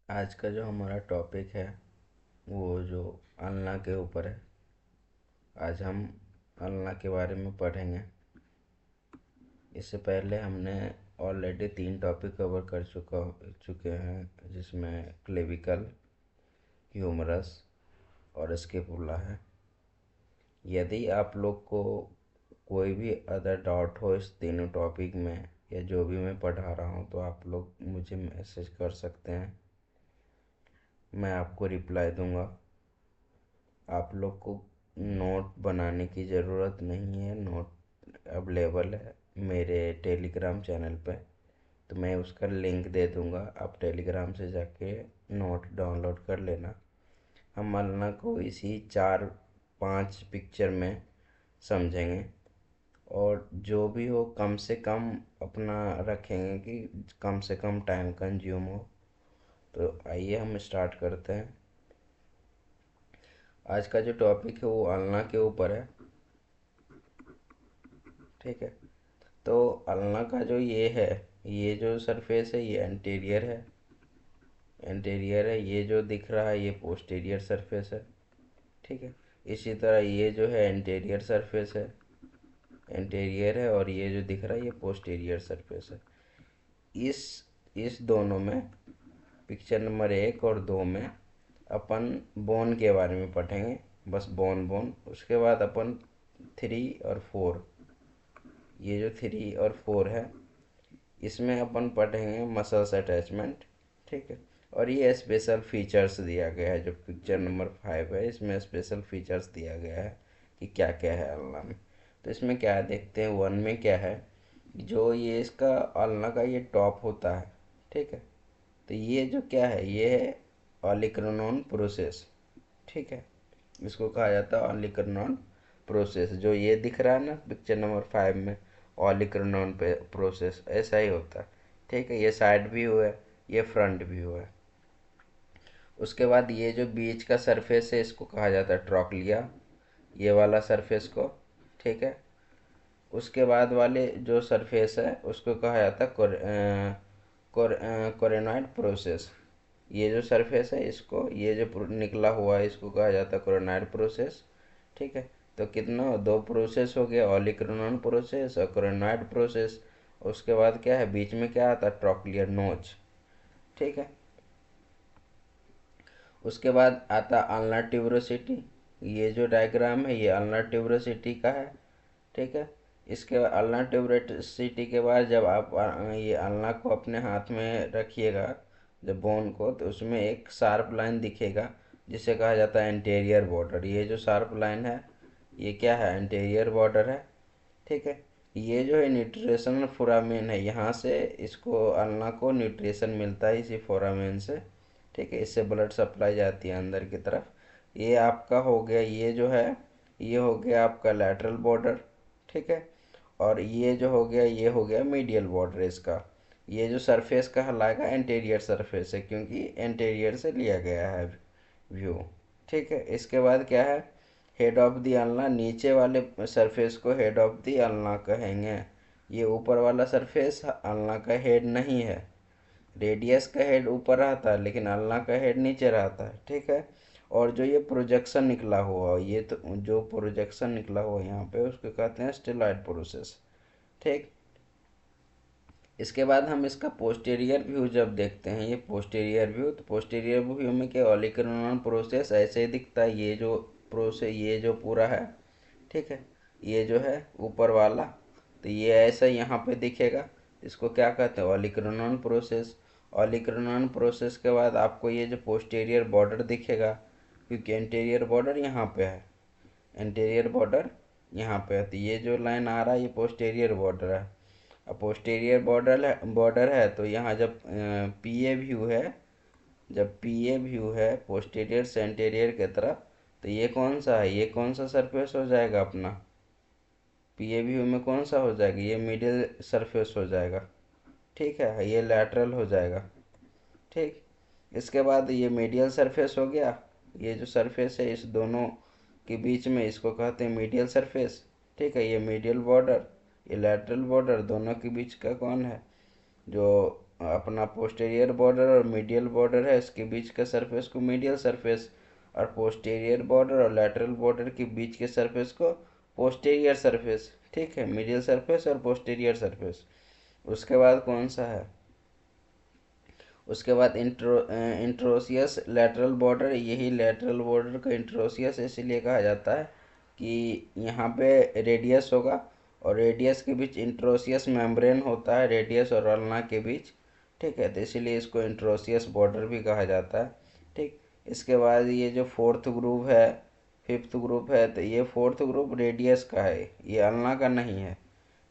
आज का जो हमारा टॉपिक है वो जो अल्लाह के ऊपर है। आज हम अल्लाह के बारे में पढ़ेंगे। इससे पहले हमने ऑलरेडी 3 टॉपिक कवर कर चुके हैं, जिसमें क्लेविकल, ह्यूमरस और स्केपुला है। यदि आप लोग को कोई भी अदर डाउट हो इस तीनों टॉपिक में या जो भी मैं पढ़ा रहा हूँ, तो आप लोग मुझे मैसेज कर सकते हैं, मैं आपको रिप्लाई दूंगा। आप लोग को नोट बनाने की ज़रूरत नहीं है, नोट अवेलेबल है मेरे टेलीग्राम चैनल पे। तो मैं उसका लिंक दे दूँगा, आप टेलीग्राम से जाके नोट डाउनलोड कर लेना। हम अल्लाह को इसी 4-5 पिक्चर में समझेंगे, और जो भी हो कम से कम अपना रखेंगे कि कम से कम टाइम कंज्यूम हो। तो आइए हम स्टार्ट करते हैं। आज का जो टॉपिक है वो अल्लाह के ऊपर है, ठीक है। तो अल्लाह का जो ये जो सरफेस है ये एंटीरियर है। ये जो दिख रहा है ये पोस्टीरियर सरफेस है, ठीक है। इसी तरह ये जो है एंटीरियर सरफेस है, एंटीरियर है, और ये जो दिख रहा है ये पोस्टीरियर सरफेस है। इस इस दोनों में, पिक्चर नंबर 1 और 2 में अपन बोन के बारे में पढ़ेंगे। बस बोन बोन। उसके बाद अपन 3 और 4, ये जो 3 और 4 है इसमें अपन पढ़ेंगे मसल्स अटैचमेंट, ठीक है। और ये स्पेशल फीचर्स दिया गया है, जो पिक्चर नंबर 5 है इसमें स्पेशल फीचर्स दिया गया है कि क्या क्या है अल्लाह में। तो इसमें क्या देखते हैं, 1 में क्या है, जो ये इसका अल्लाह का ये टॉप होता है, ठीक है। तो ये जो क्या है ये है ऑलिक्रोनॉन प्रोसेस, ठीक है। इसको कहा जाता है ऑलिक्रोनॉन प्रोसेस। जो ये दिख रहा है ना पिक्चर नंबर 5 में, ऑलिक्रोनॉन पे प्रोसेस ऐसा ही होता है, ठीक है। ये साइड व्यू है, ये फ्रंट व्यू है। उसके बाद ये जो बीच का सरफेस है इसको कहा जाता है ट्रॉक्लिया, ये वाला सरफेस को, ठीक है। उसके बाद वाले जो सरफेस है उसको कहा जाता है कोरेनॉइड प्रोसेस। ये जो सरफेस है इसको, ये जो निकला हुआ है इसको कहा जाता है कोरोनाइड प्रोसेस, ठीक है। तो कितना, 2 प्रोसेस हो गया, ऑलिक्रोनॉन प्रोसेस और कोरोनाइड प्रोसेस। उसके बाद क्या है, बीच में क्या आता है, ट्रॉक्लियर नोच, ठीक है। उसके बाद आता अल्नर ट्यूबरोसिटी। ये जो डायग्राम है ये अल्नर ट्यूबरोसिटी का है, ठीक है। इसके बाद अल्नर ट्यूबरोसिटी के बाद जब आप ये अल्ना को अपने हाथ में रखिएगा, जब बोन को, तो उसमें एक शार्प लाइन दिखेगा जिसे कहा जाता है एंटीरियर बॉर्डर। ये जो शार्प लाइन है ये क्या है, एंटीरियर बॉर्डर है, ठीक है। ये जो है न्यूट्रिशनल फोरामेन है, यहाँ से इसको अल्ना को न्यूट्रिशन मिलता है इसी फोरामेन से, ठीक है। इससे ब्लड सप्लाई जाती है अंदर की तरफ। ये आपका हो गया, ये जो है ये हो गया आपका लैटरल बॉर्डर, ठीक है। और ये जो हो गया ये हो गया मीडियल बॉर्डर इसका। ये जो सरफेस कहलाएगा एंटीरियर सरफेस है, क्योंकि एंटीरियर से लिया गया है व्यू, ठीक है। इसके बाद क्या है, हेड ऑफ दी अल्ना। नीचे वाले सरफेस को हेड ऑफ दी अल्ना कहेंगे। ये ऊपर वाला सरफेस अल्ना का हेड नहीं है। रेडियस का हेड ऊपर रहता है लेकिन अल्लाह का हेड नीचे रहता है, ठीक है। और जो ये प्रोजेक्शन निकला हुआ, ये तो जो प्रोजेक्शन निकला हुआ यहाँ पे उसको कहते हैं स्टेलॉइड प्रोसेस, ठीक। इसके बाद हम इसका पोस्टीरियर व्यू जब देखते हैं, ये पोस्टीरियर व्यू, तो पोस्टीरियर व्यू में क्या, ऑलिक्रोनल प्रोसेस ऐसे ही दिखता है। ये जो प्रोसेस, ये जो पूरा है, ठीक है, ये जो है ऊपर वाला, तो ये ऐसा यहाँ पे दिखेगा। इसको क्या कहते हैं, ऑलिक्रोनल प्रोसेस। ऑलिक्रोनल प्रोसेस के बाद आपको ये जो पोस्टीरियर बॉर्डर दिखेगा, क्योंकि एंटीरियर बॉर्डर यहाँ पे है, एंटीरियर बॉर्डर यहाँ पे है। तो ये जो लाइन आ रहा है ये पोस्टीरियर बॉर्डर है। अब पोस्टीरियर बॉर्डर है तो यहाँ जब पीए व्यू है, जब पीए व्यू है पोस्टीरियर से एंटीरियर की तरफ, तो ये कौन सा है, ये कौन सा सरफेस हो जाएगा अपना, पीए व्यू में कौन सा हो जाएगा, ये मिडिल सरफेस हो जाएगा, ठीक है। ये लैटरल हो जाएगा, ठीक। इसके बाद ये मीडियल सरफेस हो गया। ये जो सरफेस है इस दोनों के बीच में इसको कहते हैं मीडियल सरफेस, ठीक है। ये मीडियल बॉर्डर, ये लैटरल बॉर्डर, दोनों के बीच का कौन है, जो अपना पोस्टीरियर बॉर्डर और मीडियल बॉर्डर है, इसके बीच के सरफेस को मीडियल सरफेस, और पोस्टीरियर बॉर्डर और लैटरल बॉर्डर के बीच के सरफेस को पोस्टीरियर सरफेस। ठीक है, मीडियल सरफेस और पोस्टीरियर सरफेस। उसके बाद कौन सा है, उसके बाद इंट्रोसियस लैटरल बॉर्डर। यही लैटरल बॉर्डर को इंट्रोसियस इसलिए कहा जाता है कि यहाँ पे रेडियस होगा और रेडियस के बीच इंट्रोसियस मेम्ब्रेन होता है, रेडियस और अल्ना के बीच। ठीक है, तो इसीलिए इसको इंट्रोसियस बॉर्डर भी कहा जाता है। ठीक, इसके बाद ये जो फोर्थ ग्रुप है, फिफ्थ ग्रुप है, तो ये फोर्थ ग्रुप रेडियस का है, ये अल्ना का नहीं है।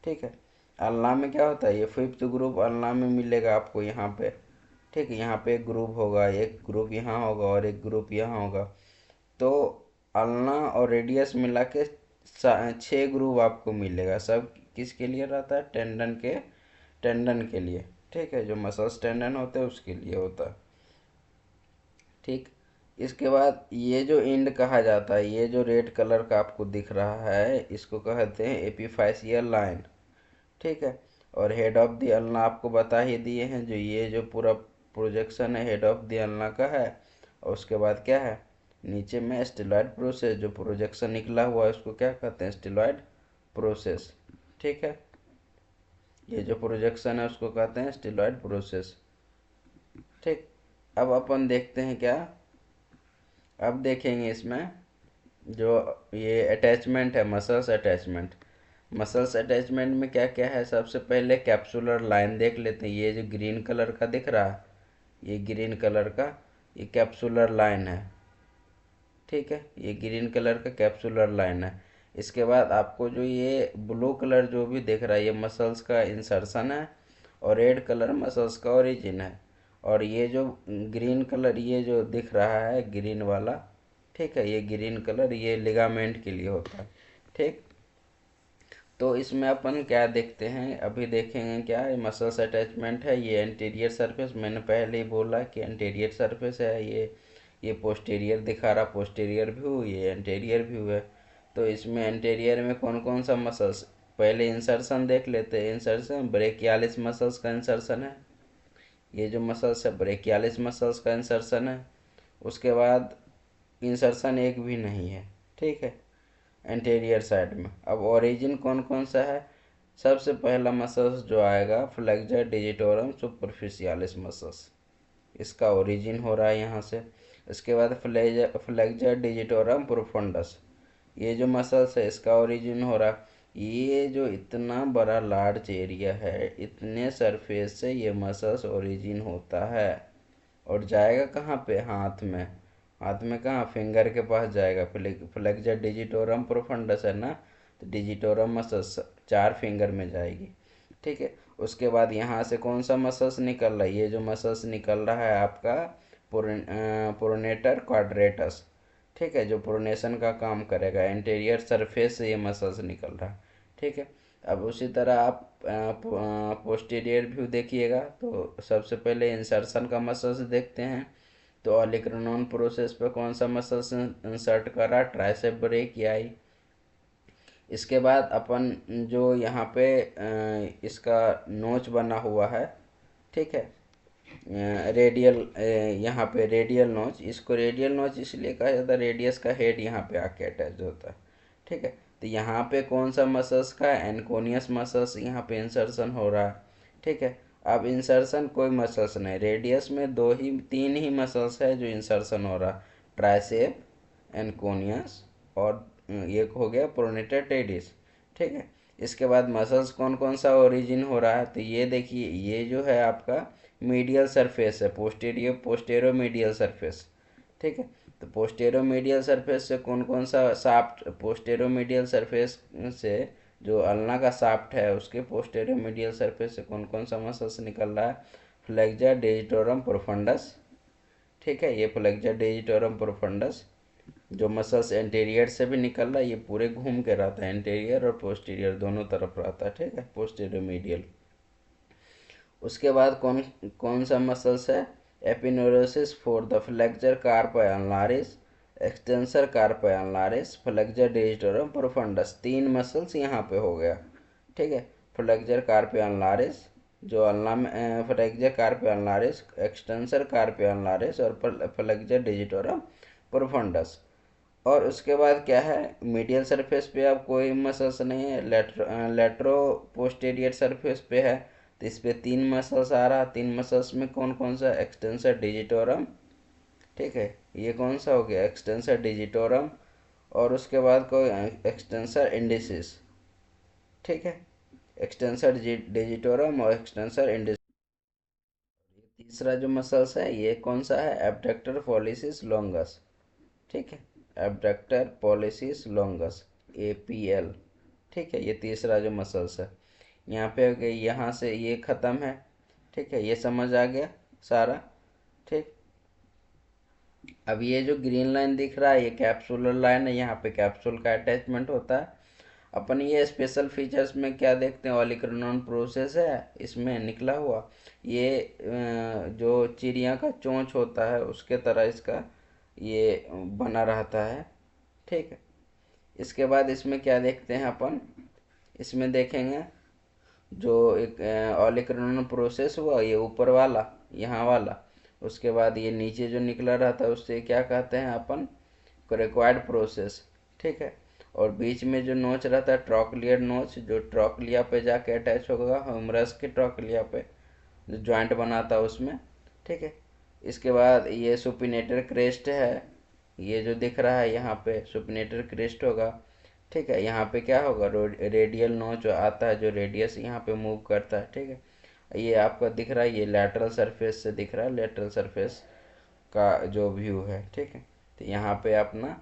ठीक है, अल्ना में क्या होता है, ये फिफ्थ ग्रुप अल्ना में मिलेगा आपको यहाँ पे। ठीक है, यहाँ पे एक ग्रुप होगा, एक ग्रुप यहाँ होगा और एक ग्रुप यहाँ होगा। तो अल्ना और रेडियस मिला के 6 ग्रुप आपको मिलेगा। सब किसके लिए रहता है, टेंडन के लिए। ठीक है, जो मसल्स टेंडन होते हैं उसके लिए होता है। ठीक, इसके बाद ये जो एंड कहा जाता है, ये जो रेड कलर का आपको दिख रहा है, इसको कहते हैं एपिफाइसियल लाइन। ठीक है, और हेड ऑफ द अल्ना आपको बता ही दिए हैं, जो ये जो पूरा प्रोजेक्शन है हेड ऑफ द अल्ना का है। और उसके बाद क्या है, नीचे में स्टेलॉइड प्रोसेस, जो प्रोजेक्शन निकला हुआ है उसको क्या कहते हैं, स्टेलॉइड प्रोसेस। ठीक है, ये जो प्रोजेक्शन है उसको कहते हैं स्टेलॉइड प्रोसेस। ठीक, अब अपन देखते हैं क्या, अब देखेंगे इसमें जो ये अटैचमेंट है, मसल्स अटैचमेंट। मसल्स अटैचमेंट में क्या क्या है, सबसे पहले कैप्सुलर लाइन देख लेते हैं। ये जो ग्रीन कलर का दिख रहा है, ये ग्रीन कलर का ये कैप्सुलर लाइन है। ठीक है, ये ग्रीन कलर का कैप्सुलर लाइन है। इसके बाद आपको जो ये ब्लू कलर जो भी दिख रहा है, ये मसल्स का इंसर्शन है, और रेड कलर मसल्स का ओरिजिन है। और ये जो ग्रीन कलर ये जो दिख रहा है ग्रीन वाला, ठीक है, ये ग्रीन कलर ये लिगामेंट के लिए होता है। ठीक, तो इसमें अपन क्या देखते हैं, अभी देखेंगे क्या, ये मसल्स अटैचमेंट है। ये एंटीरियर सरफेस, मैंने पहले ही बोला कि एंटीरियर सरफेस है। ये पोस्टीरियर दिखा रहा, पोस्टीरियर व्यू, ये एंटीरियर व्यू है। तो इसमें एंटीरियर में कौन कौन सा मसल्स, पहले इंसर्शन देख लेते हैं। इंसर्शन ब्रेकियालिस मसल्स का इंसर्शन है, ये जो मसल्स है ब्रेकियालिस मसल्स का इंसर्शन है। उसके बाद इंसर्शन एक भी नहीं है। ठीक है, एंटीरियर साइड में। अब ओरिजिन कौन कौन सा है, सबसे पहला मसल्स जो आएगा फ्लेक्सर डिजिटोरम सुपरफिशियालिस मसल्स, इसका ओरिजिन हो रहा है यहाँ से। इसके बाद फ्लेक्सर डिजिटोरम प्रोफंडस, ये जो मसल्स है इसका ओरिजिन हो रहा है। ये जो इतना बड़ा लार्ज एरिया है, इतने सरफेस से ये मसल्स ओरिजिन होता है और जाएगा कहाँ पे, हाथ में। हाथ में कहाँ, फिंगर के पास जाएगा। फ्लेक्सर डिजिटोरम प्रोफंडस है ना, तो डिजिटोरम मसल्स 4 फिंगर में जाएगी। ठीक है, उसके बाद यहाँ से कौन सा मसल्स निकल रहा है, ये जो मसल्स निकल रहा है आपका प्रोनेटर क्वाड्रेटस। ठीक है, जो प्रोनेशन का काम करेगा, एंटीरियर सरफेस से ये मसल्स निकल रहा है। ठीक है, अब उसी तरह आप पोस्टीरियर व्यू देखिएगा, तो सबसे पहले इंसर्शन का मसल्स देखते हैं। तो ऑलिक्रोनॉन प्रोसेस पे कौन सा मसल्स इंसर्ट करा, ट्राइसेप ब्रेकियाई। इसके बाद अपन जो यहाँ पे इसका नोच बना हुआ है, ठीक है, रेडियल, यहाँ पे रेडियल नोच, इसको रेडियल नोच इसलिए कहा जाता है, रेडियस का हेड यहाँ पे आके अटैच होता है। ठीक है, तो यहाँ पे कौन सा मसल्स का, एनकोनियस मसल्स यहाँ पे इंसर्शन हो रहा है। ठीक है, अब इंसर्शन कोई मसल्स नहीं, रेडियस में 3 ही मसल्स है जो इंसर्शन हो रहा, ट्राइसेप, एनकोनियस और ये हो गया प्रोनेटर टेडिस। ठीक है, इसके बाद मसल्स कौन कौन सा ओरिजिन हो रहा है, तो ये देखिए, ये जो है आपका मीडियल सरफेस है, पोस्टेरो मीडियल सरफेस। ठीक है, तो पोस्टेरो मीडियल सरफेस से कौन कौन सा शाफ्ट, पोस्टेरो मीडियल सरफेस से जो अल्ना का शाफ्ट है उसके पोस्टेरो मीडियल सरफेस से कौन कौन सा मसल्स निकल रहा है, फ्लेक्सर डिजिटोरम प्रोफंडस। ठीक है, ये फ्लेक्सर डिजिटोरम प्रोफंडस जो मसल्स एंटीरियर से भी निकल रहा है, ये पूरे घूम के रहता है, एंटीरियर और पोस्टीरियर दोनों तरफ रहता है। ठीक है, पोस्टीरियर मीडियल। उसके बाद कौन कौन सा मसल्स है, aponeurosis for the flexor carpi ulnaris, extensor carpi ulnaris, flexor digitorum profundus. 3 muscles यहाँ पे हो गया। ठीक है, फ्लेक्सर कार्पी अल्नारिस जो अल्ना में flexor carpi ulnaris, extensor carpi ulnaris और फ्लेक्जा डिजिटोरम प्रोफंडस। और उसके बाद क्या है, मीडियल सरफेस पे अब कोई मसल्स नहीं है, लेट्रो पोस्टीरियर सरफेस पे है, तो इस पे 3 मसल्स आ रहा। 3 मसल्स में कौन कौन सा, एक्सटेंसर डिजिटोरम, ठीक है, ये कौन सा हो गया, एक्सटेंसर डिजिटोरम। और उसके बाद कोई एक्सटेंसर इंडिसिस, ठीक है, एक्सटेंसर डिजिटोरम और एक्सटेंसर इंडिस। तीसरा जो मसल्स है ये कौन सा है, एब्डक्टर पॉलिसिस लॉन्गस, ठीक है, एब्डक्टर पॉलिसिस लॉन्गस, APL, ठीक है, ये तीसरा जो मसल्स है। यहाँ पे हो गई, यहाँ से ये ख़त्म है, ठीक है, ये समझ आ गया सारा, ठीक। अब ये जो ग्रीन लाइन दिख रहा है ये कैप्सुलर लाइन है, यहाँ पे कैप्सूल का अटैचमेंट होता है। अपन ये स्पेशल फीचर्स में क्या देखते हैं, ऑलिक्रिनोन प्रोसेस है इसमें निकला हुआ, ये जो चिड़िया का चोंच होता है उसके तरह इसका ये बना रहता है, ठीक है। इसके बाद इसमें क्या देखते हैं अपन, इसमें देखेंगे जो एक ऑलिक्रिनोन प्रोसेस हुआ ये ऊपर वाला, यहाँ वाला, उसके बाद ये नीचे जो निकला रहता है उससे क्या कहते हैं अपन, रिक्वायर्ड प्रोसेस, ठीक है। और बीच में जो नोच रहता है ट्रॉक्लियर नोच, जो ट्रॉक्लिया पे जाके अटैच होगा, ह्यूमरस के ट्रॉक्लिया पे जो जॉइंट बनाता है उसमें, ठीक है। इसके बाद ये सुपिनेटर क्रेस्ट है, ये जो दिख रहा है यहाँ पे सुपिनेटर क्रेस्ट होगा, ठीक है। यहाँ पे क्या होगा, रेडियल नोच आता है जो रेडियस यहाँ पे मूव करता है, ठीक है। ये आपका दिख रहा है, ये लैटरल सरफेस से दिख रहा है, लैटरल सरफेस का जो व्यू है, ठीक है। तो यहाँ पे अपना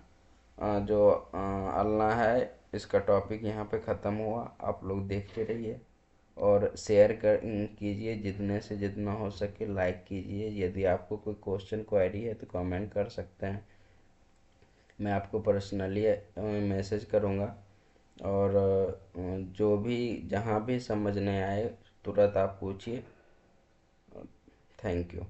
जो अल्लाह है इसका टॉपिक यहाँ पे ख़त्म हुआ। आप लोग देखते रहिए और शेयर कर कीजिए, जितने से जितना हो सके लाइक कीजिए। यदि आपको कोई क्वेश्चन क्वेरी है तो कमेंट कर सकते हैं, मैं आपको पर्सनली मैसेज करूँगा। और जो भी जहाँ भी समझ नहीं आए तुरंत आप पूछिए। Thank you.